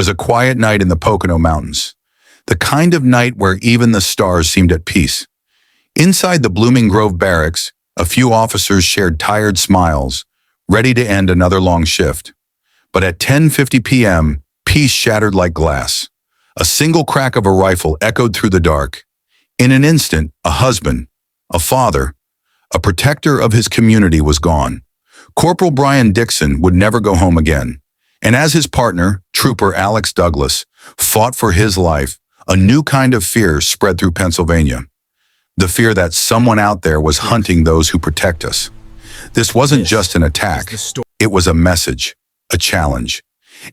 was a quiet night in the Pocono Mountains, the kind of night where even the stars seemed at peace. Inside the Blooming Grove barracks, a few officers shared tired smiles, ready to end another long shift. But at 10:50 p.m., peace shattered like glass. A single crack of a rifle echoed through the dark. In an instant, a husband, a father, a protector of his community was gone. Corporal Brian Dixon would never go home again. And as his partner, Trooper Alex Douglas, fought for his life, a new kind of fear spread through Pennsylvania. The fear that someone out there was hunting those who protect us. This wasn't just an attack. It was a message, a challenge.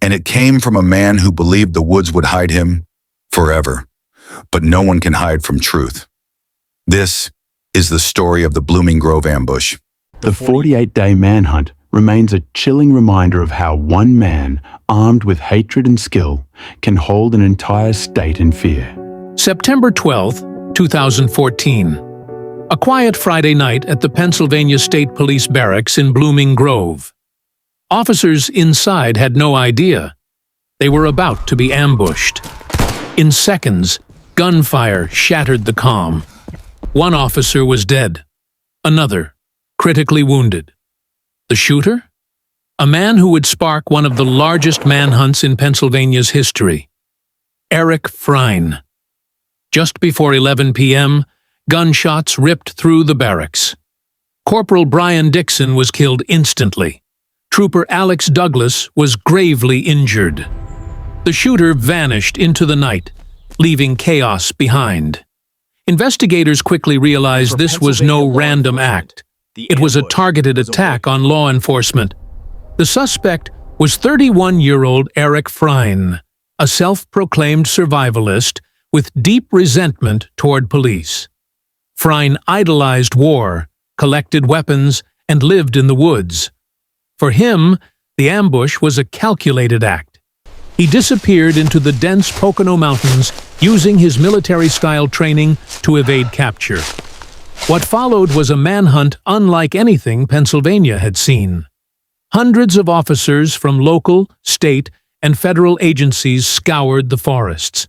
And it came from a man who believed the woods would hide him forever. But no one can hide from truth. This is the story of the Blooming Grove ambush. The 48-day manhunt remains a chilling reminder of how one man, armed with hatred and skill, can hold an entire state in fear. September 12, 2014. A quiet Friday night at the Pennsylvania State Police Barracks in Blooming Grove. Officers inside had no idea. They were about to be ambushed. In seconds, gunfire shattered the calm. One officer was dead. Another, critically wounded. The shooter? A man who would spark one of the largest manhunts in Pennsylvania's history. Eric Frein. Just before 11 p.m., gunshots ripped through the barracks. Corporal Brian Dixon was killed instantly. Trooper Alex Douglas was gravely injured. The shooter vanished into the night, leaving chaos behind. Investigators quickly realized this was no random act. It was a targeted attack on law enforcement. The suspect was 31-year-old Eric Frein, a self-proclaimed survivalist with deep resentment toward police. Frein idolized war, collected weapons, and lived in the woods. For him, the ambush was a calculated act. He disappeared into the dense Pocono Mountains using his military-style training to evade capture. What followed was a manhunt unlike anything Pennsylvania had seen. Hundreds of officers from local, state, and federal agencies scoured the forests.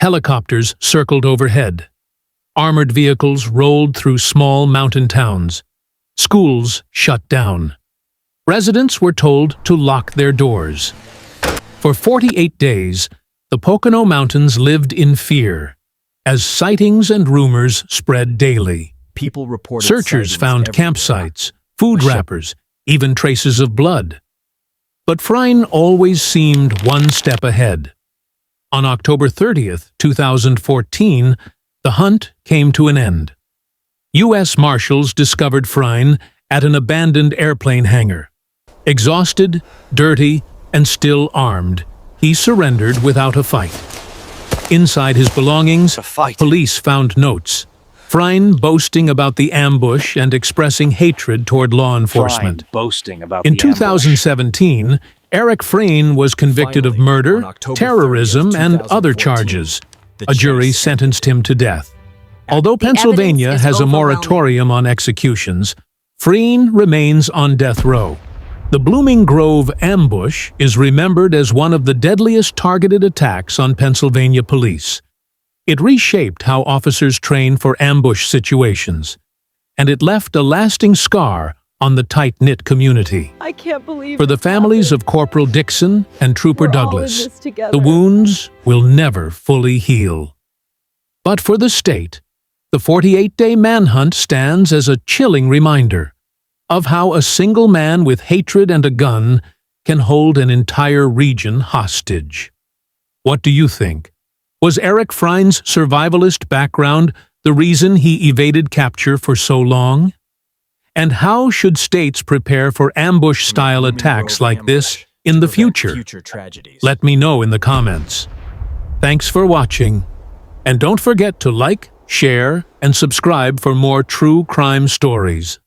Helicopters circled overhead. Armored vehicles rolled through small mountain towns. Schools shut down. Residents were told to lock their doors. For 48 days, the Pocono Mountains lived in fear, as sightings and rumors spread daily. Searchers found campsites, food wrappers, even traces of blood. But Frein always seemed one step ahead. On October 30th, 2014, the hunt came to an end. U.S. Marshals discovered Frein at an abandoned airplane hangar. Exhausted, dirty, and still armed, he surrendered without a fight. Inside his belongings, police found notes. Frein boasting about the ambush and expressing hatred toward law enforcement. In 2017, Eric Frein was convicted of murder, terrorism, and other charges. A jury sentenced him to death. Although Pennsylvania has a moratorium on executions, Frein remains on death row. The Blooming Grove ambush is remembered as one of the deadliest targeted attacks on Pennsylvania police. It reshaped how officers train for ambush situations, and it left a lasting scar on the tight-knit community. I can't believe For the families of Corporal Dixon and Trooper Douglas, the wounds will never fully heal. But for the state, the 48-day manhunt stands as a chilling reminder of how a single man with hatred and a gun can hold an entire region hostage. What do you think? Was Eric Frein's survivalist background the reason he evaded capture for so long? And how should states prepare for ambush-style attacks like this in the future? Let me know in the comments. Thanks for watching, and don't forget to like, share, and subscribe for more true crime stories.